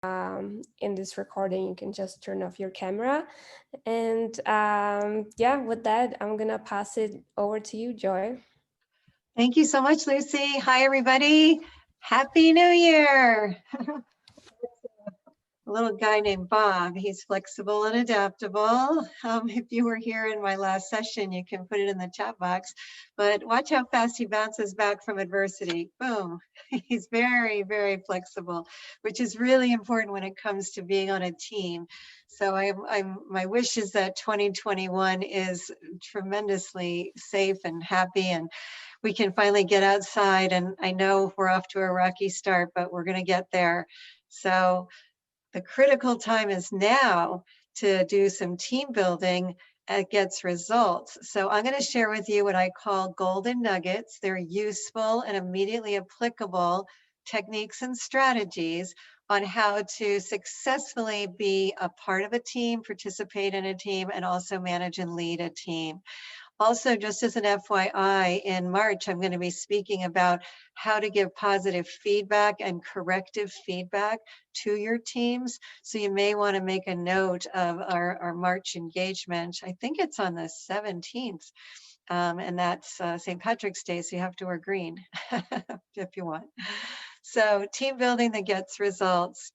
in this recording, you can just turn off your camera. And yeah, with that, I'm gonna pass it over to you, Joy. Thank you so much, Lucy. Hi, everybody. Happy New Year. A little guy named Bob. He's flexible and adaptable. If you were here in my last session, you can put it in the chat box. But watch how fast he bounces back from adversity. Boom. He's very, very flexible, which is really important when it comes to being on a team. So my wish is that 2021 is tremendously safe and happy, and we can finally get outside. And I know we're off to a rocky start, but we're going to get there. So the critical time is now to do some team building that gets results. So I'm going to share with you what I call golden nuggets. They're useful and immediately applicable techniques and strategies on how to successfully be a part of a team, participate in a team, and also manage and lead a team. Also, just as an FYI, in March, I'm going to be speaking about how to give positive feedback and corrective feedback to your teams. So you may want to make a note of our March engagement. I think it's on the 17th, and that's St. Patrick's Day, so you have to wear green if you want. So team building that gets results.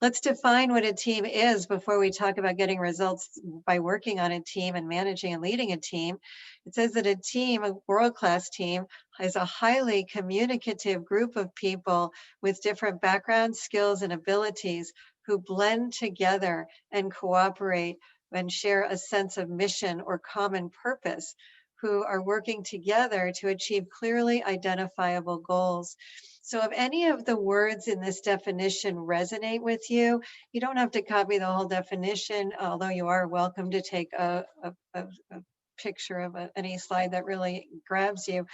Let's define what a team is before we talk about getting results by working on a team and managing and leading a team. It says that a team, a world-class team, is a highly communicative group of people with different backgrounds, skills, and abilities who blend together and cooperate and share a sense of mission or common purpose, who are working together to achieve clearly identifiable goals. So if any of the words in this definition resonate with you, you don't have to copy the whole definition, although you are welcome to take a picture of any slide that really grabs you.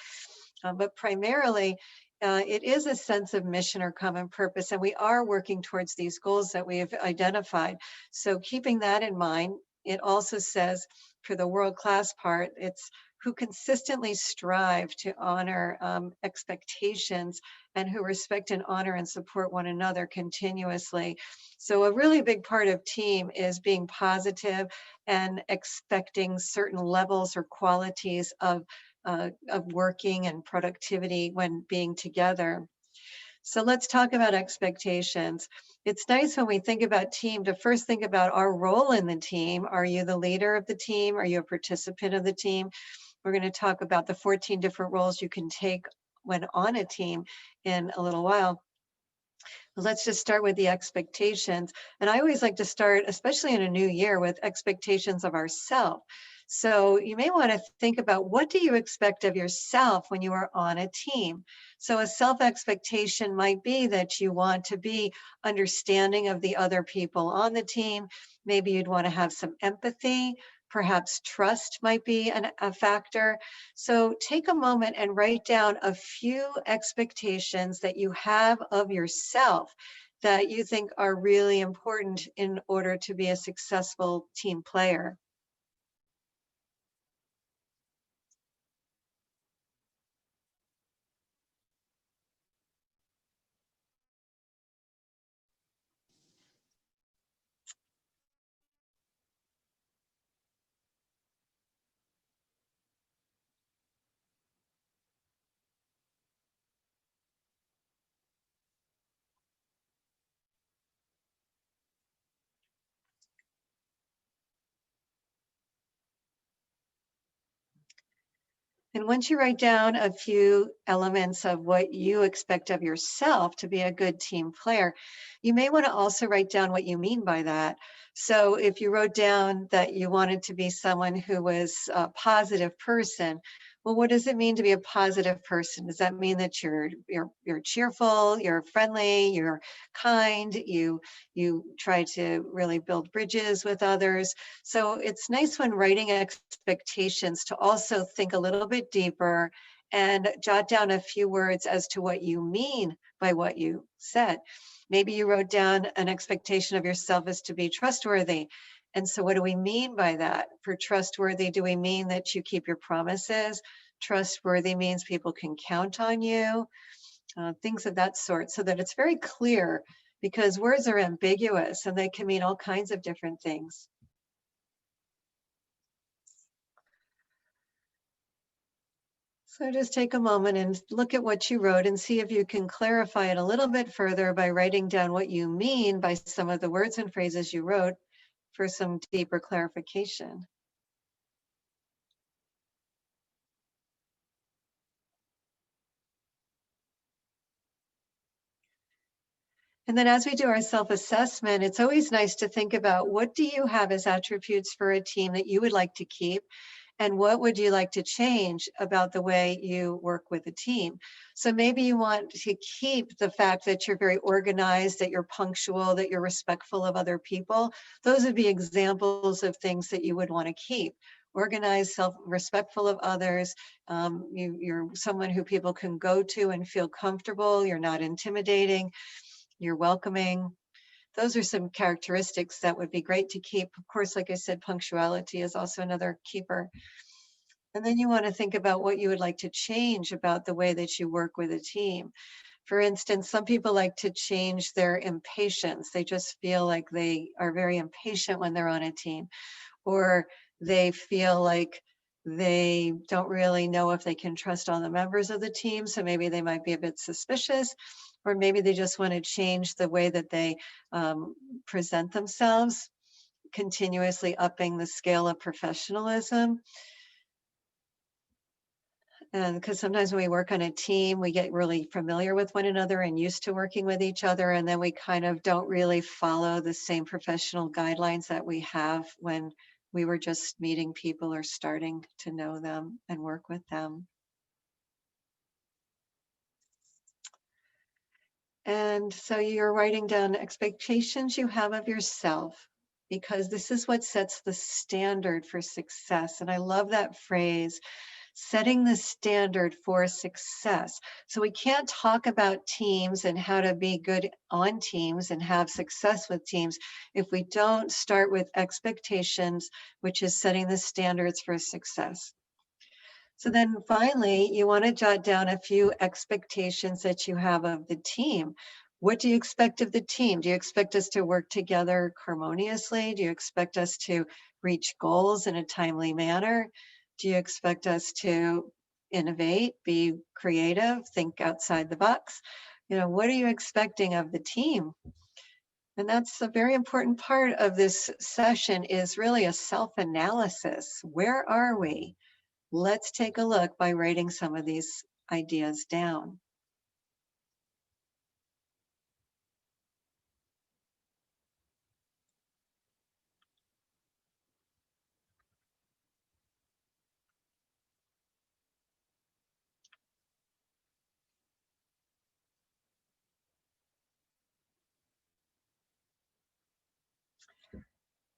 But primarily, it is a sense of mission or common purpose, and we are working towards these goals that we have identified. So keeping that in mind, it also says for the world-class part, it's who consistently strive to honor expectations and who respect and honor and support one another continuously. So a really big part of team is being positive and expecting certain levels or qualities of working and productivity when being together. So let's talk about expectations. It's nice when we think about team to first think about our role in the team. Are you the leader of the team? Are you a participant of the team? We're going to talk about the 14 different roles you can take when on a team in a little while. Let's just start with the expectations. And I always like to start, especially in a new year, with expectations of ourselves. So you may want to think about, what do you expect of yourself when you are on a team? So a self-expectation might be that you want to be understanding of the other people on the team. Maybe you'd want to have some empathy. Perhaps trust might be a factor. So take a moment and write down a few expectations that you have of yourself that you think are really important in order to be a successful team player. And once you write down a few elements of what you expect of yourself to be a good team player, you may want to also write down what you mean by that. So if you wrote down that you wanted to be someone who was a positive person, well, what does it mean to be a positive person? Does that mean that you're cheerful, you're friendly, you're kind, you try to really build bridges with others? So it's nice when writing expectations to also think a little bit deeper and jot down a few words as to what you mean by what you said. Maybe you wrote down an expectation of yourself as to be trustworthy. And so what do we mean by that? For trustworthy, do we mean that you keep your promises? Trustworthy means people can count on you, things of that sort, so that it's very clear because words are ambiguous and they can mean all kinds of different things. So just take a moment and look at what you wrote and see if you can clarify it a little bit further by writing down what you mean by some of the words and phrases you wrote for some deeper clarification. And then as we do our self-assessment, it's always nice to think about, what do you have as attributes for a team that you would like to keep? And what would you like to change about the way you work with a team? So maybe you want to keep the fact that you're very organized, that you're punctual, that you're respectful of other people. Those would be examples of things that you would want to keep. Organized, respectful of others. You're someone who people can go to and feel comfortable. You're not intimidating. You're welcoming. Those are some characteristics that would be great to keep. Of course, like I said, punctuality is also another keeper. And then you want to think about what you would like to change about the way that you work with a team. For instance, some people like to change their impatience. They just feel like they are very impatient when they're on a team, or they feel like they don't really know if they can trust all the members of the team. So maybe they might be a bit suspicious, or maybe they just want to change the way that they present themselves, continuously upping the scale of professionalism. And because sometimes when we work on a team, we get really familiar with one another and used to working with each other. And then we kind of don't really follow the same professional guidelines that we have when we were just meeting people or starting to know them and work with them. And so you're writing down expectations you have of yourself, because this is what sets the standard for success. And I love that phrase, setting the standard for success. So we can't talk about teams and how to be good on teams and have success with teams if we don't start with expectations, which is setting the standards for success. So then finally, you want to jot down a few expectations that you have of the team. What do you expect of the team? Do you expect us to work together harmoniously? Do you expect us to reach goals in a timely manner? Do you expect us to innovate, be creative, think outside the box? What are you expecting of the team? And that's a very important part of this session, is really a self-analysis. Where are we? Let's take a look by writing some of these ideas down.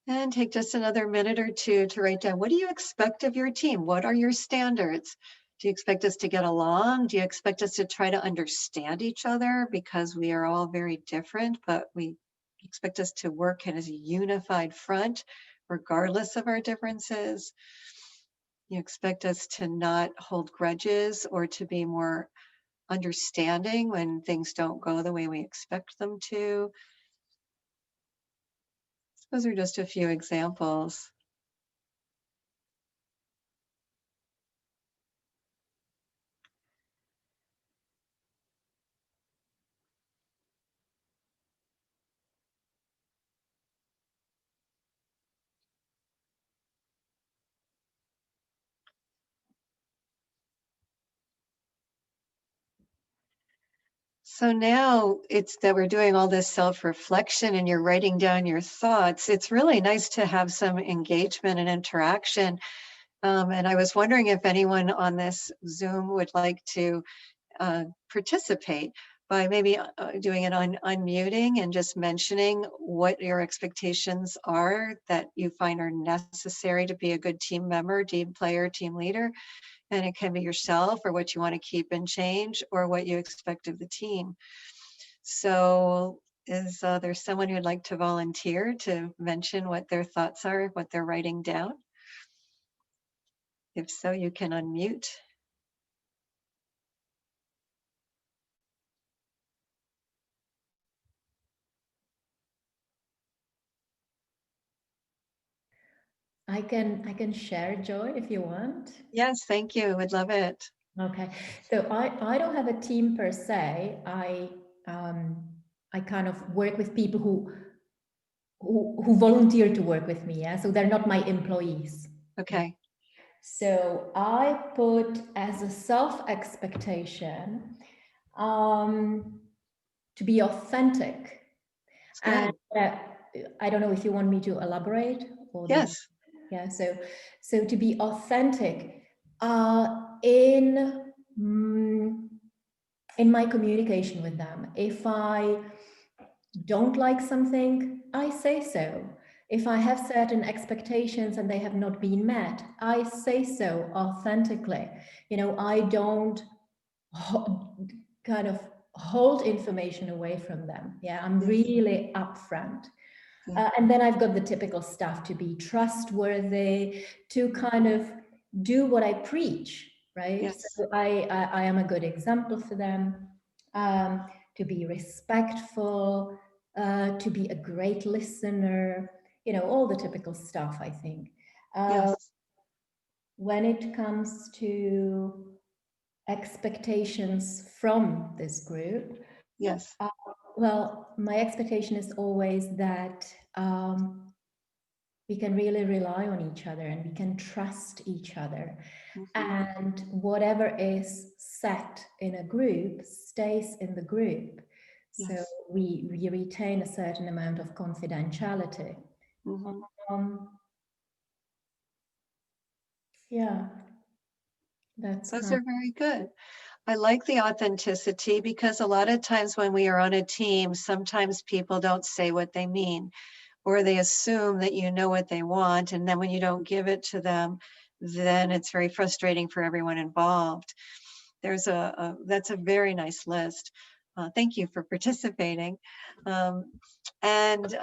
And take just another minute or two to write down, what do you expect of your team? What are your standards? Do you expect us to get along? Do you expect us to try to understand each other, because we are all very different, but we expect us to work as a unified front regardless of our differences? You expect us to not hold grudges or to be more understanding when things don't go the way we expect them to. Those are just a few examples. So now it's that we're doing all this self-reflection and you're writing down your thoughts. It's really nice to have some engagement and interaction. And I was wondering if anyone on this Zoom would like to participate by maybe doing it on unmuting and just mentioning what your expectations are that you find are necessary to be a good team member, team player, team leader. And it can be yourself, or what you want to keep and change, or what you expect of the team. So is there someone who'd like to volunteer to mention what their thoughts are, what they're writing down? If so, you can unmute. I can share, Joy, if you want. Yes, thank you. Would love it. Okay, so I don't have a team per se. I kind of work with people who volunteer to work with me. Yeah, so they're not my employees. Okay. So I put as a self expectation to be authentic, It's and good. I don't know if you want me to elaborate or did you? Yes. Yeah. So to be authentic in in my communication with them. If I don't like something, I say so. If I have certain expectations and they have not been met, I say so authentically. I don't kind of hold information away from them. Yeah, I'm Yes. really upfront. Good. And then I've got the typical stuff to be trustworthy, to kind of do what I preach, right? Yes. So I am a good example for them, to be respectful, to be a great listener, all the typical stuff, I think. Yes. When it comes to expectations from this group, Yes. uh, well, my expectation is always that we can really rely on each other and we can trust each other. Mhm. And whatever is set in a group stays in the group. So Yes. we retain a certain amount of confidentiality. Mhm. Um, yeah, that's Those kind are very good. I like the authenticity because a lot of times when we are on a team, sometimes people don't say what they mean, or they assume that you know what they want. And then when you don't give it to them, then it's very frustrating for everyone involved. That's a very nice list. Thank you for participating. Um, and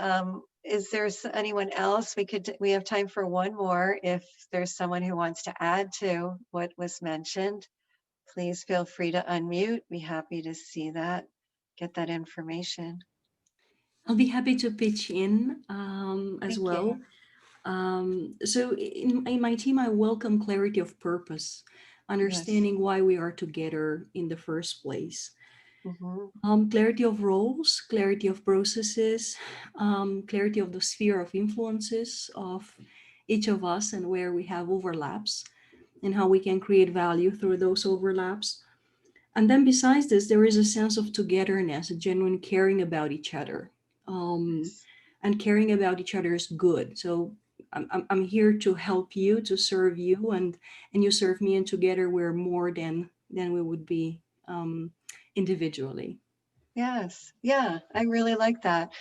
is there anyone else we have time for one more. If there's someone who wants to add to what was mentioned, please feel free to unmute. Be happy to see that, get that information. I'll be happy to pitch in as Thank you. well. So in my team, I welcome clarity of purpose, Yes. understanding why we are together in the first place. Hmm. Clarity of roles, clarity of processes, clarity of the sphere of influences of each of us and where we have overlaps and how we can create value through those overlaps. And then besides this, there is a sense of togetherness, a genuine caring about each other. Um, Yes. and caring about each other is good. So I'm here to help you, to serve you, and you serve me, and together we're more than we would be individually. Yes. Yeah, I really like that.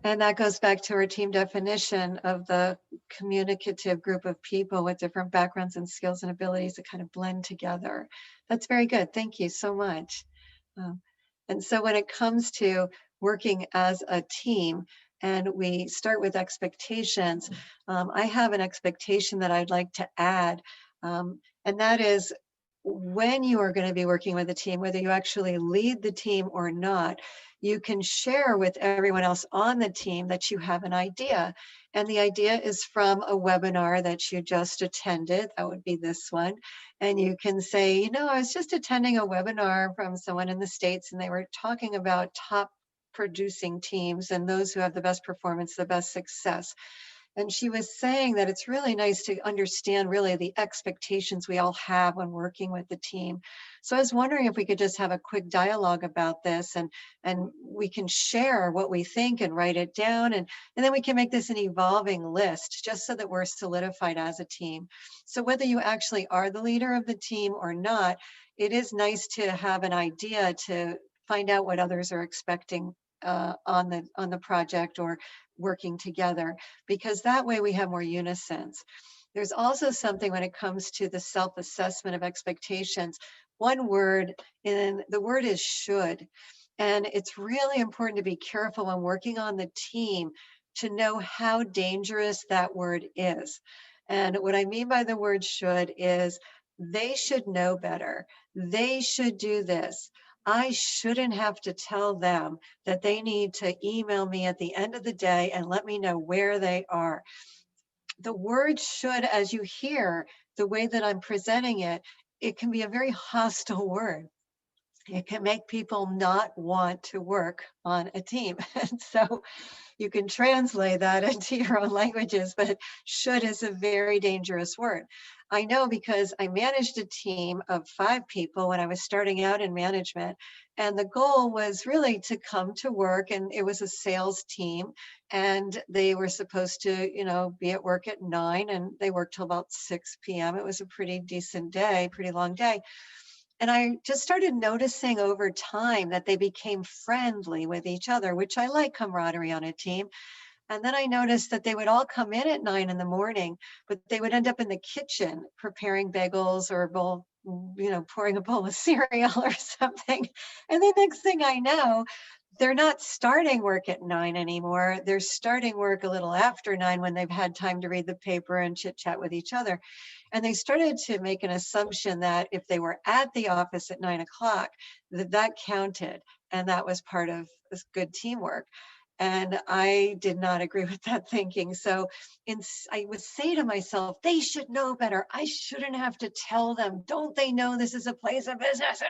And that goes back to our team definition of the communicative group of people with different backgrounds and skills and abilities that kind of blend together. That's very good. Thank you so much. Um, and so when it comes to working as a team, and we start with expectations, I have an expectation that I'd like to add, and that is when you are going to be working with a team, whether you actually lead the team or not, you can share with everyone else on the team that you have an idea. And the idea is from a webinar that you just attended. That would be this one. And you can say, I was just attending a webinar from someone in the States, and they were talking about top producing teams and those who have the best performance, the best success. And she was saying that it's really nice to understand really the expectations we all have when working with the team. So I was wondering if we could just have a quick dialogue about this, and we can share what we think and write it down. And then we can make this an evolving list just so that we're solidified as a team. So whether you actually are the leader of the team or not, it is nice to have an idea to find out what others are expecting on the project or working together, because that way we have more unisons. There's also something when it comes to the self-assessment of expectations. One word, and the word is should. And it's really important to be careful when working on the team to know how dangerous that word is. And what I mean by the word should is they should know better. They should do this. I shouldn't have to tell them that they need to email me at the end of the day and let me know where they are. the word should, as you hear the way that I'm presenting it, it can be a very hostile word. It can make people not want to work on a team. And so you can translate that into your own languages, but should is a very dangerous word. I know because I managed a team of 5 people when I was starting out in management. And the goal was really to come to work, and it was a sales team. And they were supposed to, be at work at 9, and they worked till about 6 p.m. It was a pretty decent day, pretty long day. And I just started noticing over time that they became friendly with each other, which I like camaraderie on a team. And then I noticed that they would all come in at 9 in the morning, but they would end up in the kitchen preparing bagels or a bowl, pouring a bowl of cereal or something. And the next thing I know, they're not starting work at 9 anymore. They're starting work a little after 9 when they've had time to read the paper and chit chat with each other. And they started to make an assumption that if they were at the office at 9 o'clock, that counted. And that was part of this good teamwork. And I did not agree with that thinking. So I would say to myself, they should know better. I shouldn't have to tell them. Don't they know this is a place of business?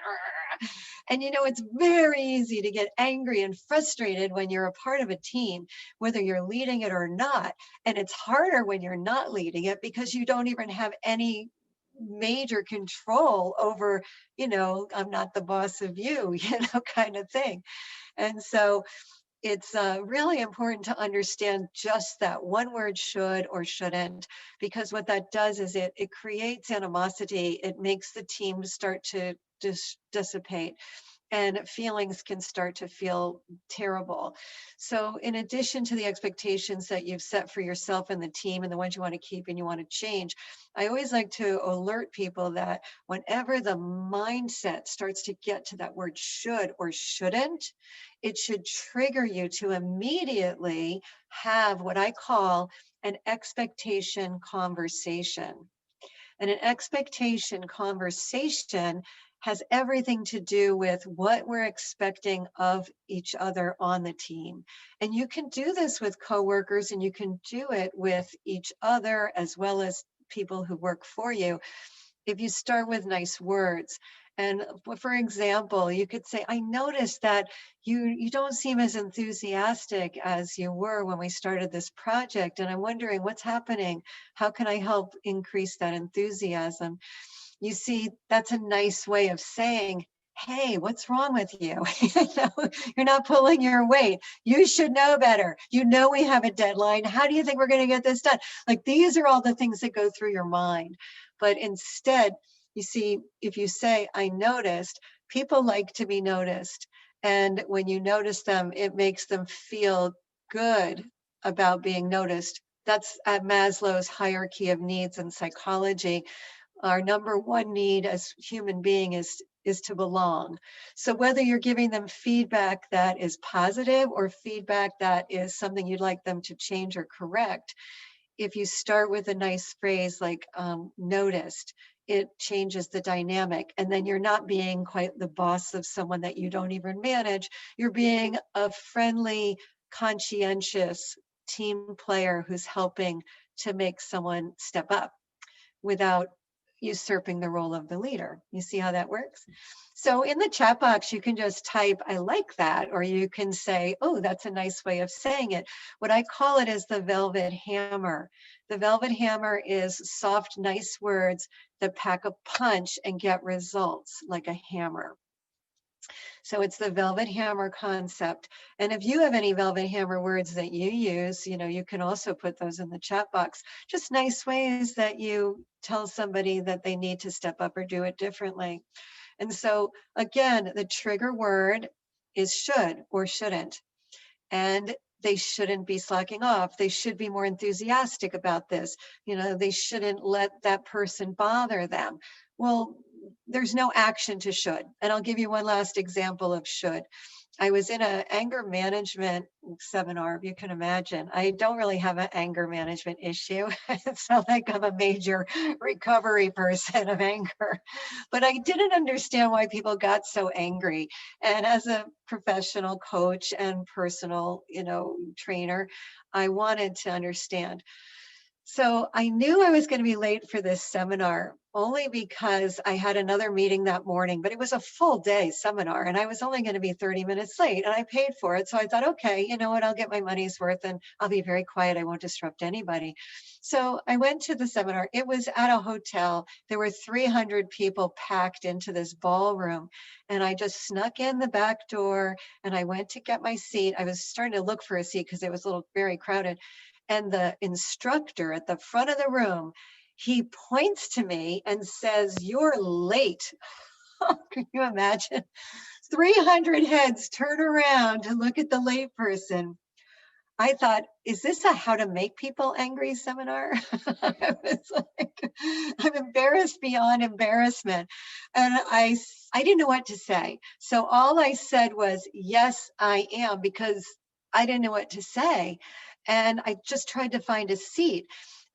And it's very easy to get angry and frustrated when you're a part of a team, whether you're leading it or not. And it's harder when you're not leading it because you don't even have any major control over, I'm not the boss of you, kind of thing. And so it's really important to understand just that one word, should or shouldn't, because what that does is it creates animosity. It makes the team start to dissipate, and feelings can start to feel terrible. So in addition to the expectations that you've set for yourself and the team and the ones you want to keep and you want to change, I always like to alert people that whenever the mindset starts to get to that word should or shouldn't, it should trigger you to immediately have what I call an expectation conversation. And an expectation conversation has everything to do with what we're expecting of each other on the team. And you can do this with coworkers, and you can do it with each other as well as people who work for you if you start with nice words. And for example, you could say, I noticed that you don't seem as enthusiastic as you were when we started this project. And I'm wondering what's happening. How can I help increase that enthusiasm? You see, that's a nice way of saying, hey, what's wrong with you? You're not pulling your weight. You should know better. We have a deadline. How do you think we're going to get this done? Like, these are all the things that go through your mind. But instead, you see, if you say, I noticed, people like to be noticed. And when you notice them, it makes them feel good about being noticed. That's at Maslow's hierarchy of needs in psychology. Our number one need as human being is to belong. So whether you're giving them feedback that is positive or feedback that is something you'd like them to change or correct, if you start with a nice phrase like noticed, it changes the dynamic. And then you're not being quite the boss of someone that you don't even manage. You're being a friendly, conscientious team player who's helping to make someone step up without usurping the role of the leader. You see how that works? So in the chat box, you can just type, I like that, or you can say, oh, that's a nice way of saying it. What I call it is the velvet hammer. The velvet hammer is soft, nice words that pack a punch and get results like a hammer. So it's the velvet hammer concept. And if you have any velvet hammer words that you use, you can also put those in the chat box. Just nice ways that you tell somebody that they need to step up or do it differently. And so again, the trigger word is should or shouldn't. And they shouldn't be slacking off. They should be more enthusiastic about this. They shouldn't let that person bother them. Well, there's no action to should. And I'll give you one last example of should. I was in an anger management seminar, if you can imagine. I don't really have an anger management issue. It's not like I'm a major recovery person of anger, but I didn't understand why people got so angry. And as a professional coach and personal, trainer, I wanted to understand. So I knew I was going to be late for this seminar only because I had another meeting that morning, but it was a full day seminar and I was only going to be 30 minutes late and I paid for it. So I thought, okay, you know what, I'll get my money's worth and I'll be very quiet. I won't disrupt anybody. So I went to the seminar. It was at a hotel. There were 300 people packed into this ballroom. And I just snuck in the back door and I went to get my seat. I was starting to look for a seat because it was a little very crowded. And the instructor at the front of the room, he points to me and says, "You're late." Can you imagine? 300 heads turn around to look at the late person. I thought, is this a how to make people angry seminar? I was like, I'm embarrassed beyond embarrassment. And I didn't know what to say. So all I said was, yes, I am, because I didn't know what to say. And I just tried to find a seat.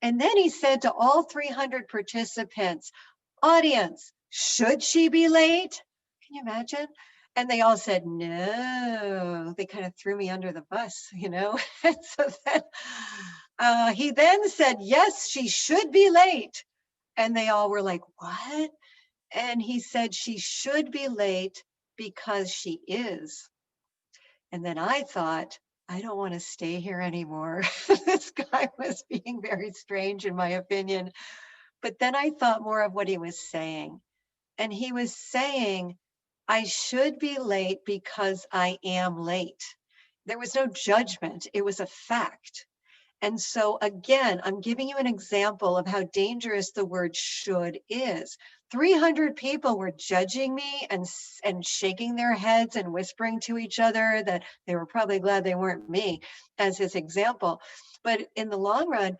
And then he said to all 300 participants, audience, should she be late? Can you imagine? And they all said, no. They kind of threw me under the bus, you know? And so then, he then said, yes, she should be late. And they all were like, what? And he said, she should be late because she is. And then I thought, I don't want to stay here anymore. This guy was being very strange, in my opinion. But then I thought more of what he was saying. And he was saying, I should be late because I am late. There was no judgment. It was a fact. And so again, I'm giving you an example of how dangerous the word should is. 300 people were judging me and shaking their heads and whispering to each other that they were probably glad they weren't me as his example. But in the long run,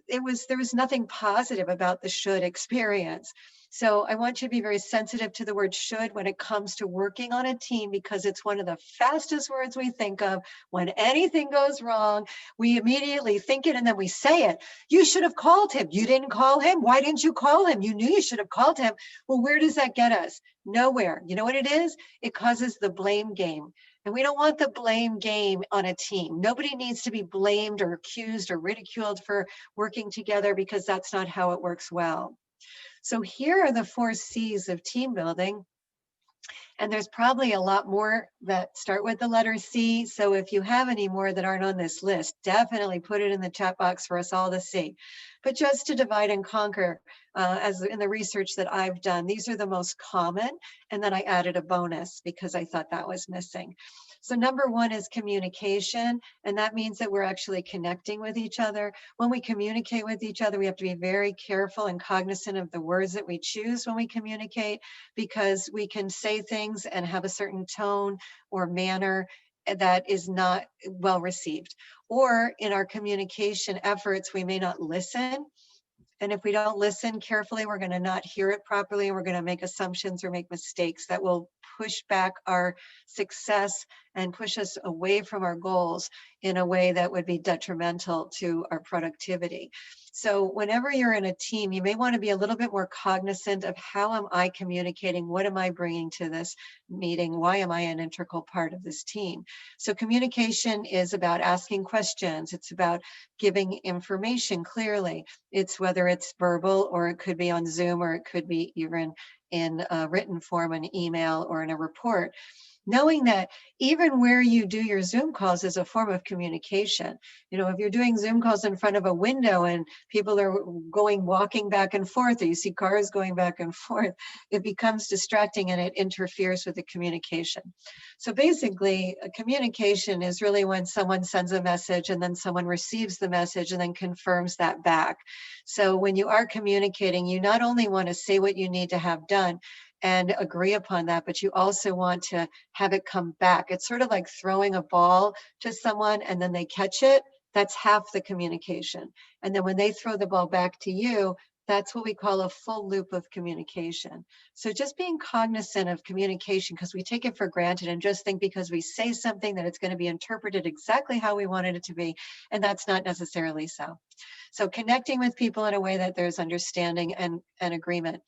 there was nothing positive about the should experience. So I want you to be very sensitive to the word should when it comes to working on a team, because it's one of the fastest words we think of. When anything goes wrong, we immediately think it and then we say it. You should have called him. You didn't call him. Why didn't you call him? You knew you should have called him. Well, where does that get us? Nowhere. You know what it is? It causes the blame game. And we don't want the blame game on a team. Nobody needs to be blamed or accused or ridiculed for working together, because that's not how it works well. So here are the 4 C's of team building. And there's probably a lot more that start with the letter C. So if you have any more that aren't on this list, definitely put it in the chat box for us all to see. But just to divide and conquer, as in the research that I've done, these are the most common. And then I added a bonus because I thought that was missing. So number 1 is communication, and that means that we're actually connecting with each other. When we communicate with each other, we have to be very careful and cognizant of the words that we choose when we communicate, because we can say things and have a certain tone or manner that is not well received. Or in our communication efforts, we may not listen. And if we don't listen carefully, we're going to not hear it properly. And we're going to make assumptions or make mistakes that will push back our success and push us away from our goals in a way that would be detrimental to our productivity. So whenever you're in a team, you may want to be a little bit more cognizant of how am I communicating? What am I bringing to this meeting? Why am I an integral part of this team? So communication is about asking questions. It's about giving information clearly. It's whether it's verbal, or it could be on Zoom, or it could be even in a written form, an email, or in a report. Knowing that even where you do your Zoom calls is a form of communication. You know, if you're doing Zoom calls in front of a window and people are walking back and forth, or you see cars going back and forth, it becomes distracting and it interferes with the communication. So basically, a communication is really when someone sends a message and then someone receives the message and then confirms that back. So when you are communicating, you not only want to say what you need to have done and agree upon that, but you also want to have it come back. It's sort of like throwing a ball to someone and then they catch it. That's half the communication. And then when they throw the ball back to you, that's what we call a full loop of communication. So just being cognizant of communication, because we take it for granted and just think because we say something that it's going to be interpreted exactly how we wanted it to be. And that's not necessarily so. So connecting with people in a way that there's understanding and agreement.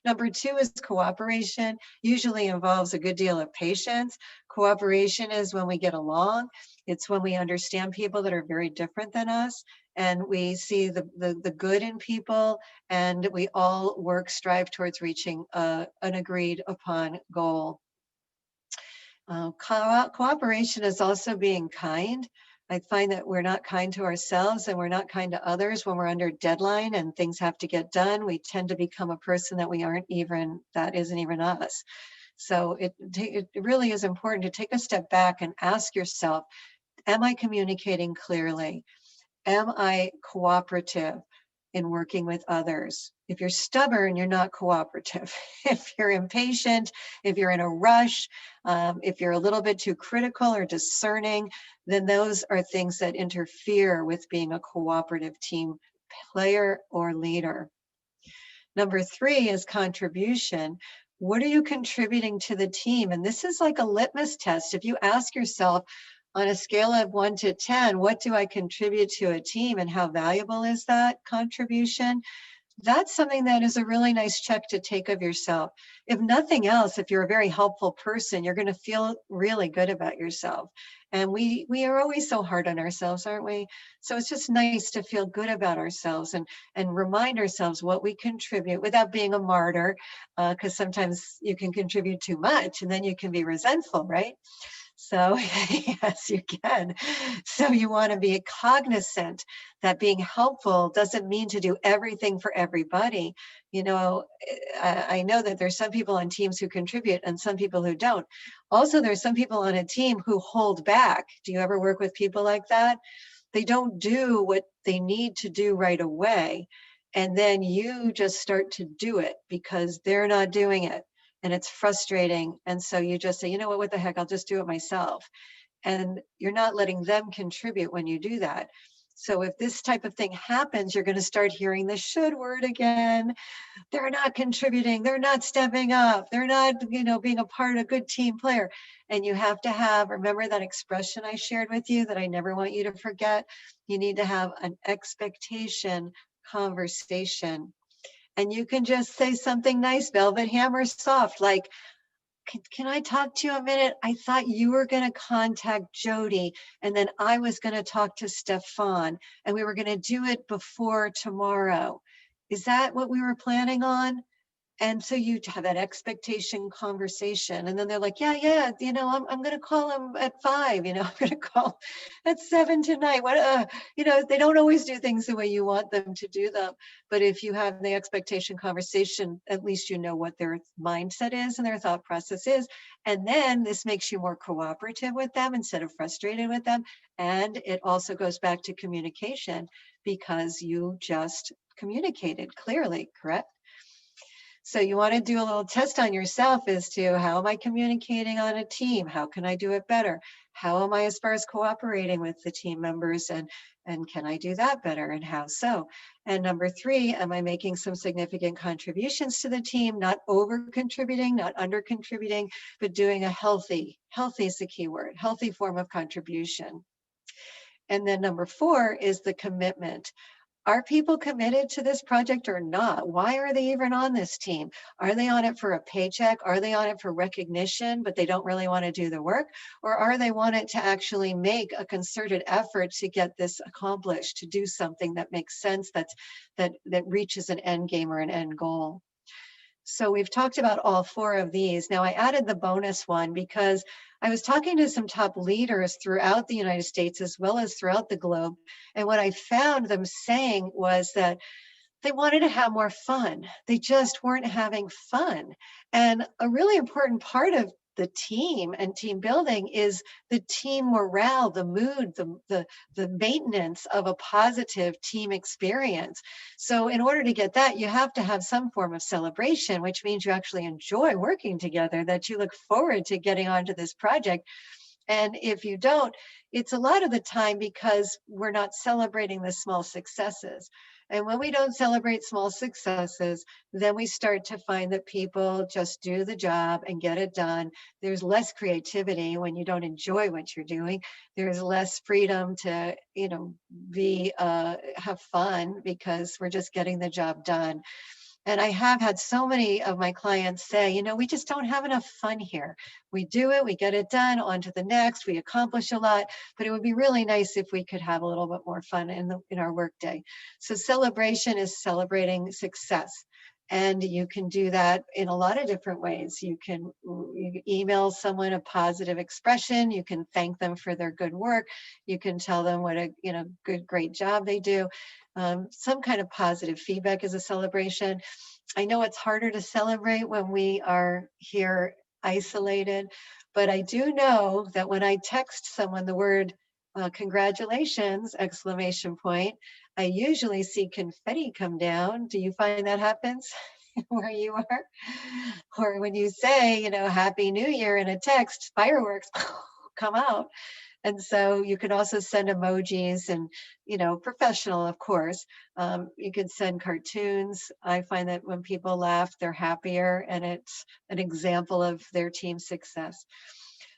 Number 2 is cooperation. Usually involves a good deal of patience. Cooperation is when we get along. It's when we understand people that are very different than us, and we see the good in people, and we all strive towards reaching an agreed upon goal. Cooperation is also being kind. I find that we're not kind to ourselves and we're not kind to others when we're under deadline and things have to get done. We tend to become a person that that isn't even us. So it really is important to take a step back and ask yourself, am I communicating clearly? Am I cooperative in working with others? If you're stubborn, you're not cooperative. If you're impatient, if you're in a rush, if you're a little bit too critical or discerning, then those are things that interfere with being a cooperative team player or leader. Number 3 is contribution. What are you contributing to the team? And this is like a litmus test. If you ask yourself, on a scale of 1 to 10, what do I contribute to a team and how valuable is that contribution? That's something that is a really nice check to take of yourself. If nothing else, if you're a very helpful person, you're going to feel really good about yourself. And we are always so hard on ourselves, aren't we? So it's just nice to feel good about ourselves and remind ourselves what we contribute without being a martyr, because sometimes you can contribute too much and then you can be resentful, right? So yes, you can. So you want to be cognizant that being helpful doesn't mean to do everything for everybody. You know, I know that there's some people on teams who contribute and some people who don't. Also, there's some people on a team who hold back. Do you ever work with people like that? They don't do what they need to do right away. And then you just start to do it because they're not doing it. And it's frustrating. And so you just say, you know what the heck, I'll just do it myself. And you're not letting them contribute when you do that. So if this type of thing happens, you're going to start hearing the should word again. They're not contributing. They're not stepping up. They're not, being a a good team player. And you have to remember that expression I shared with you that I never want you to forget. You need to have an expectation conversation. And you can just say something nice, velvet hammer soft, like, can I talk to you a minute? I thought you were going to contact Jody and then I was going to talk to Stefan and we were going to do it before tomorrow. Is that what we were planning on? And so you have that expectation conversation and then they're like, yeah, I'm going to call him at 5, I'm going to call at 7 tonight. They don't always do things the way you want them to do them. But if you have the expectation conversation, at least you know what their mindset is and their thought process is. And then this makes you more cooperative with them instead of frustrated with them. And it also goes back to communication because you just communicated clearly, correct? So you want to do a little test on yourself as to how am I communicating on a team? How can I do it better? How am I as far as cooperating with the team members and can I do that better and how so? And number 3, am I making some significant contributions to the team, not over contributing, not under contributing, but doing a healthy is the key word, healthy form of contribution. And then number 4 is the commitment. Are people committed to this project or not? Why are they even on this team? Are they on it for a paycheck? Are they on it for recognition, but they don't really want to do the work? Or are they wanting to actually make a concerted effort to get this accomplished, to do something that makes sense, that reaches an end game or an end goal? So we've talked about all 4 of these. Now I added the bonus one because I was talking to some top leaders throughout the United States as well as throughout the globe. And what I found them saying was that they wanted to have more fun. They just weren't having fun. And a really important part of the team and team building is the team morale, the mood, the maintenance of a positive team experience. So in order to get that, you have to have some form of celebration, which means you actually enjoy working together, that you look forward to getting onto this project. And if you don't, it's a lot of the time because we're not celebrating the small successes. And when we don't celebrate small successes, then we start to find that people just do the job and get it done. There's less creativity when you don't enjoy what you're doing. There's less freedom to, have fun because we're just getting the job done. And I have had so many of my clients say, we just don't have enough fun here. We do it, we get it done, on to the next, we accomplish a lot, but it would be really nice if we could have a little bit more fun in our workday. So celebration is celebrating success. And you can do that in a lot of different ways. You can email someone a positive expression. You can thank them for their good work. You can tell them what a great job they do. Some kind of positive feedback is a celebration. I know it's harder to celebrate when we are here isolated, but I do know that when I text someone the word congratulations, exclamation point, I usually see confetti come down. Do you find that happens where you are? Or when you say, Happy New Year in a text, fireworks come out. And so you can also send emojis and, professional, of course. You can send cartoons. I find that when people laugh, they're happier, and it's an example of their team success.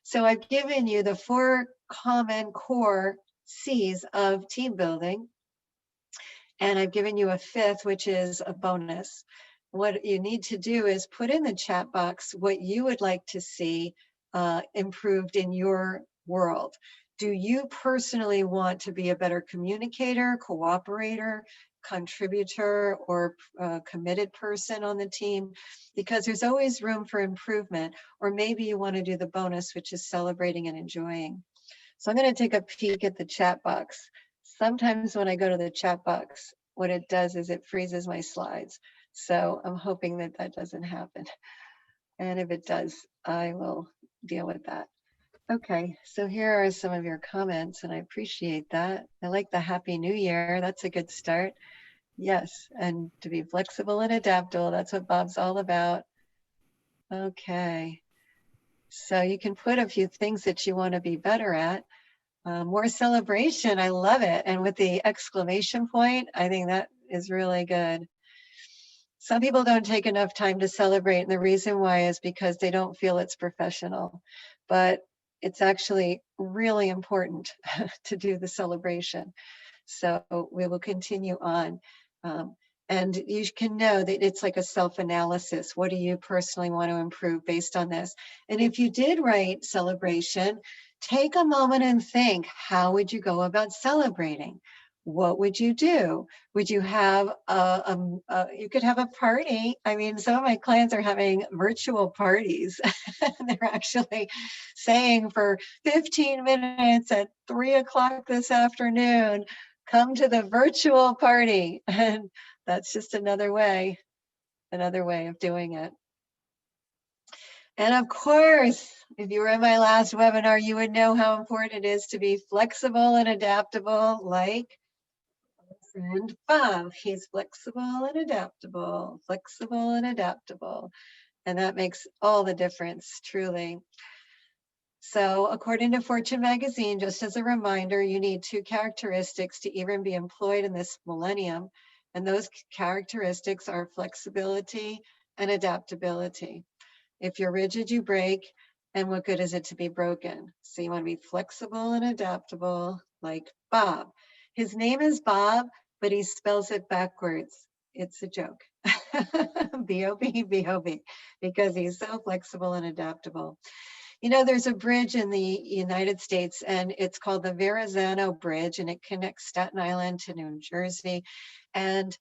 So I've given you the 4 common core C's of team building. And I've given you a 5th, which is a bonus. What you need to do is put in the chat box what you would like to see improved in your world. Do you personally want to be a better communicator, cooperator, contributor, or committed person on the team? Because there's always room for improvement. Or maybe you want to do the bonus, which is celebrating and enjoying. So I'm going to take a peek at the chat box. Sometimes when I go to the chat box, what it does is it freezes my slides. So I'm hoping that that doesn't happen. And if it does, I will deal with that. Okay, so here are some of your comments, and I appreciate that. I like the Happy New Year. That's a good start. Yes, and to be flexible and adaptable. That's what Bob's all about. Okay, so you can put a few things that you want to be better at. More celebration, I love it. And with the exclamation point, I think that is really good. Some people don't take enough time to celebrate, and the reason why is because they don't feel it's professional. But it's actually really important to do the celebration. So we will continue on. And you can know that it's like a self-analysis. What do you personally want to improve based on this? And if you did write celebration, take a moment and think, how would you go about celebrating? What would you do? Would you have you could have a party. I mean, some of my clients are having virtual parties. They're actually saying for 15 minutes at 3 o'clock this afternoon, come to the virtual party. And that's just another way of doing it. And of course, if you were in my last webinar, you would know how important it is to be flexible and adaptable, like friend Bob. He's flexible and adaptable, And that makes all the difference, truly. So according to Fortune magazine, just as a reminder, you need 2 characteristics to even be employed in this millennium. And those characteristics are flexibility and adaptability. If you're rigid, you break. And what good is it to be broken? So you want to be flexible and adaptable, like Bob. His name is Bob, but he spells it backwards. It's a joke. B-O-B, B-O-B, because he's so flexible and adaptable. There's a bridge in the United States, and it's called the Verrazano Bridge, and it connects Staten Island to New Jersey. And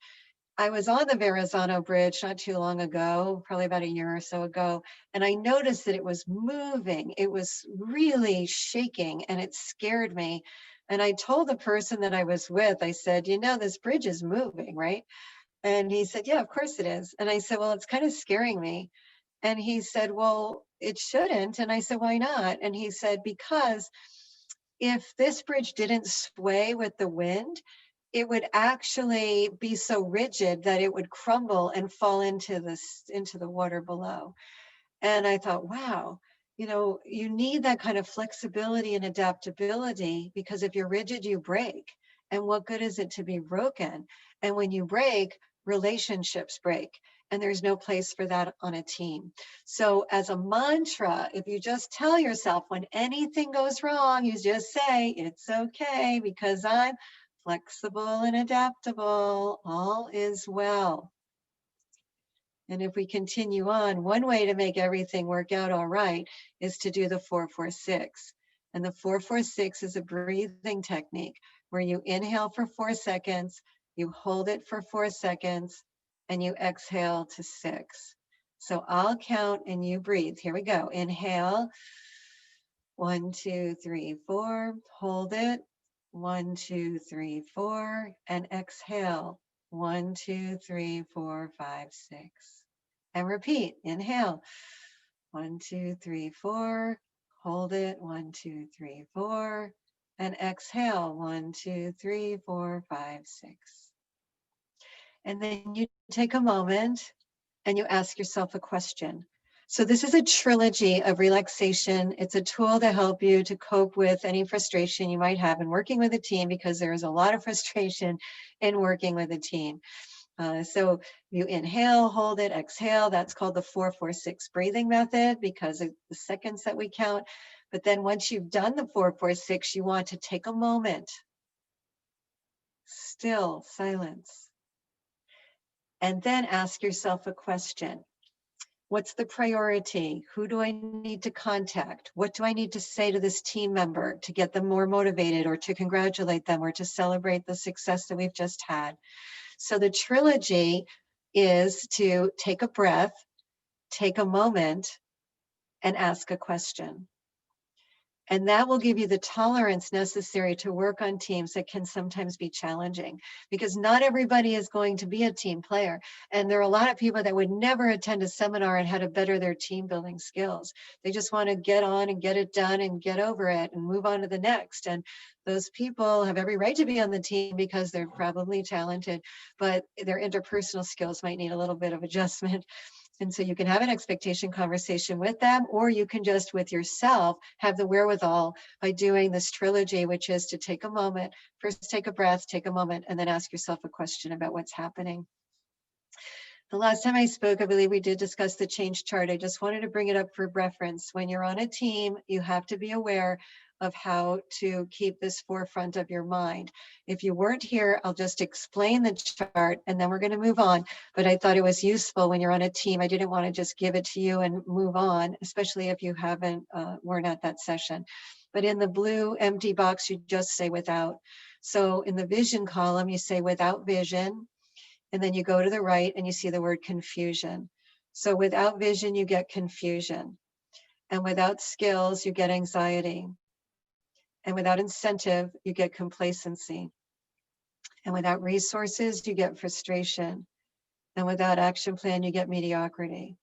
I was on the Verrazano Bridge not too long ago, probably about a year or so ago, and I noticed that it was moving. It was really shaking, and it scared me. And I told the person that I was with, I said, this bridge is moving, right? And he said, yeah, of course it is. And I said, well, it's kind of scaring me. And he said, well, it shouldn't. And I said, why not? And he said, because if this bridge didn't sway with the wind, it would actually be so rigid that it would crumble and fall into the water below. And I thought, wow, you need that kind of flexibility and adaptability, because if you're rigid, you break. And what good is it to be broken? And when you break, relationships break. And there's no place for that on a team. So as a mantra, if you just tell yourself when anything goes wrong, you just say, it's okay because I'm flexible and adaptable. All is well. And if we continue on, one way to make everything work out all right is to do the 4-4-6. And the 4-4-6 is a breathing technique where you inhale for 4 seconds, you hold it for 4 seconds, and you exhale to 6. So I'll count and you breathe. Here we go. Inhale. 1, 2, 3, 4. Hold it. 1, 2, 3, 4. And exhale. 1, 2, 3, 4, 5, 6. And repeat. Inhale. 1, 2, 3, 4. Hold it. 1, 2, 3, 4. And exhale. 1, 2, 3, 4, 5, 6. And then you take a moment and you ask yourself a question. So this is a trilogy of relaxation. It's a tool to help you to cope with any frustration you might have in working with a team, because there is a lot of frustration in working with a team. So you inhale, hold it, exhale. That's called the 4-4-6 breathing method because of the seconds that we count. But then once you've done the 4-4-6, you want to take a moment, still silence, and then ask yourself a question. What's the priority? Who do I need to contact? What do I need to say to this team member to get them more motivated, or to congratulate them, or to celebrate the success that we've just had? So the trilogy is to take a breath, take a moment, and ask a question. And that will give you the tolerance necessary to work on teams that can sometimes be challenging, because not everybody is going to be a team player. And there are a lot of people that would never attend a seminar on how to better their team building skills. They just want to get on and get it done and get over it and move on to the next. And those people have every right to be on the team because they're probably talented, but their interpersonal skills might need a little bit of adjustment. And so you can have an expectation conversation with them, or you can just with yourself have the wherewithal by doing this trilogy, which is to take a moment, first take a breath, take a moment, and then ask yourself a question about what's happening. The last time I spoke, I believe we did discuss the change chart. I just wanted to bring it up for reference. When you're on a team, you have to be aware of how to keep this forefront of your mind. If you weren't here, I'll just explain the chart and then we're going to move on. But I thought it was useful when you're on a team. I didn't want to just give it to you and move on, especially if you weren't at that session. But in the blue empty box, you just say without. So in the vision column, you say without vision. And then you go to the right and you see the word confusion. So without vision, you get confusion. And without skills, you get anxiety. And without incentive, you get complacency. And without resources, you get frustration. And without action plan, you get mediocrity.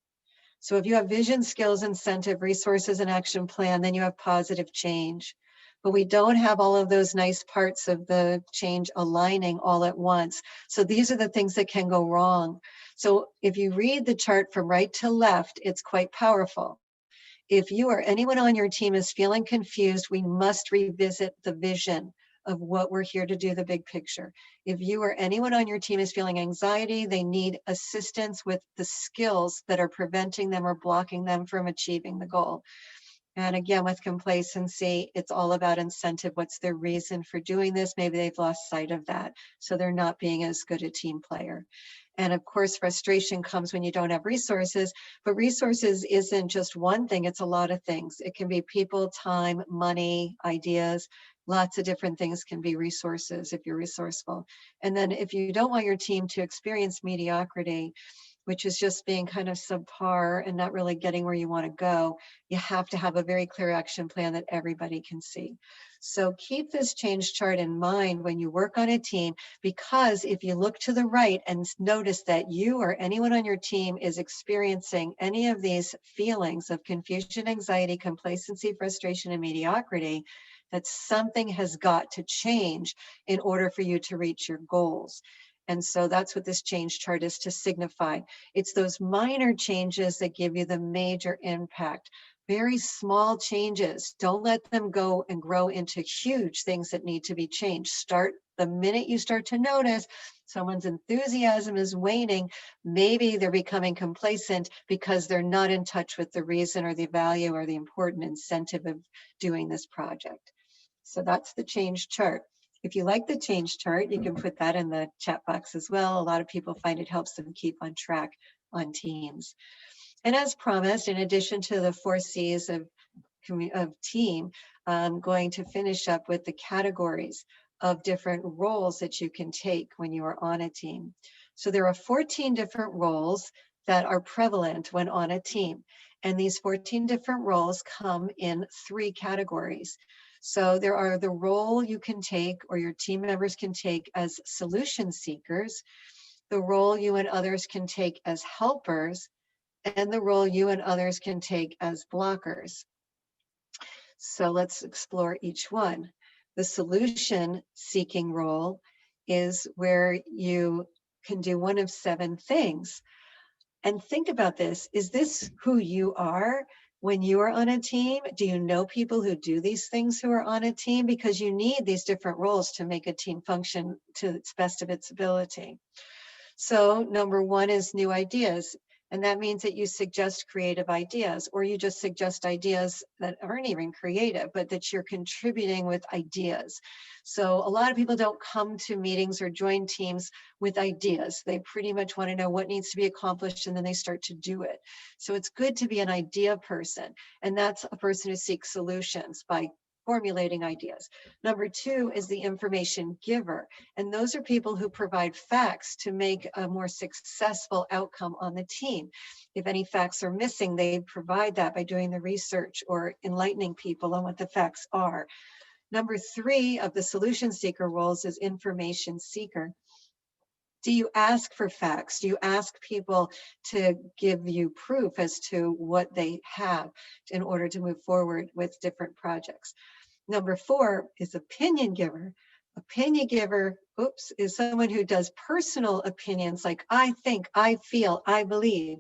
So if you have vision, skills, incentive, resources, and action plan, then you have positive change. But we don't have all of those nice parts of the change aligning all at once. So these are the things that can go wrong. So if you read the chart from right to left, it's quite powerful. If you or anyone on your team is feeling confused, we must revisit the vision of what we're here to do, the big picture. If you or anyone on your team is feeling anxiety, they need assistance with the skills that are preventing them or blocking them from achieving the goal. And again, with complacency, it's all about incentive. What's their reason for doing this? Maybe they've lost sight of that. So they're not being as good a team player. And of course, frustration comes when you don't have resources, but resources isn't just one thing, it's a lot of things. It can be people, time, money, ideas, lots of different things can be resources if you're resourceful. And then if you don't want your team to experience mediocrity, which is just being kind of subpar and not really getting where you want to go, you have to have a very clear action plan that everybody can see. So keep this change chart in mind when you work on a team, because if you look to the right and notice that you or anyone on your team is experiencing any of these feelings of confusion, anxiety, complacency, frustration, and mediocrity, that something has got to change in order for you to reach your goals. And so that's what this change chart is to signify. It's those minor changes that give you the major impact. Very small changes. Don't let them go and grow into huge things that need to be changed. Start the minute you start to notice someone's enthusiasm is waning. Maybe they're becoming complacent because they're not in touch with the reason or the value or the important incentive of doing this project. So that's the change chart. If you like the change chart, you can put that in the chat box as well. A lot of people find it helps them keep on track on teams. And as promised, in addition to the 4 C's of team, I'm going to finish up with the categories of different roles that you can take when you are on a team. So there are 14 different roles that are prevalent when on a team. And these 14 different roles come in 3 categories. So there are the role you can take or your team members can take as solution seekers, the role you and others can take as helpers, and the role you and others can take as blockers. So let's explore each one. The solution seeking role is where you can do one of 7 things. And think about this. Is this who you are when you are on a team? Do you know people who do these things who are on a team? Because you need these different roles to make a team function to its best of its ability. So number 1 is new ideas. And that means that you suggest creative ideas, or you just suggest ideas that aren't even creative, but that you're contributing with ideas. So a lot of people don't come to meetings or join teams with ideas. They pretty much want to know what needs to be accomplished, and then they start to do it. So it's good to be an idea person. And that's a person who seeks solutions by formulating ideas. Number 2 is the information giver. And those are people who provide facts to make a more successful outcome on the team. If any facts are missing, they provide that by doing the research or enlightening people on what the facts are. Number 3 of the solution seeker roles is information seeker. Do you ask for facts? Do you ask people to give you proof as to what they have in order to move forward with different projects? Number 4 is opinion giver. Opinion giver, is someone who does personal opinions like I think, I feel, I believe.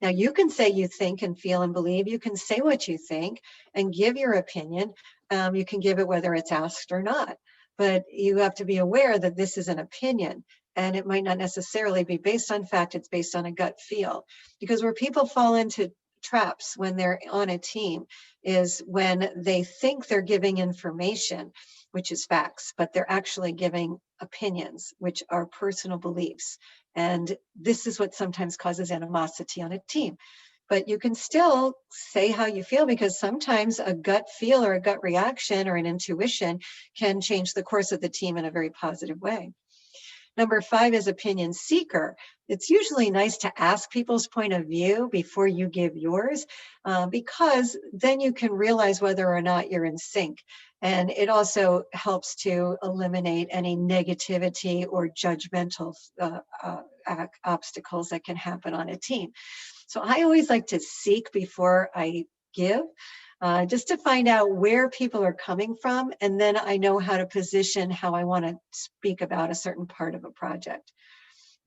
Now you can say you think and feel and believe. You can say what you think and give your opinion. You can give it whether it's asked or not. But you have to be aware that this is an opinion. And it might not necessarily be based on fact, it's based on a gut feel. Because where people fall into traps when they're on a team is when they think they're giving information, which is facts, but they're actually giving opinions, which are personal beliefs. And this is what sometimes causes animosity on a team. But you can still say how you feel, because sometimes a gut feel or a gut reaction or an intuition can change the course of the team in a very positive way. Number 5 is opinion seeker. It's usually nice to ask people's point of view before you give yours, because then you can realize whether or not you're in sync. And it also helps to eliminate any negativity or judgmental obstacles that can happen on a team. So I always like to seek before I give. Just to find out where people are coming from, and then I know how to position how I want to speak about a certain part of a project.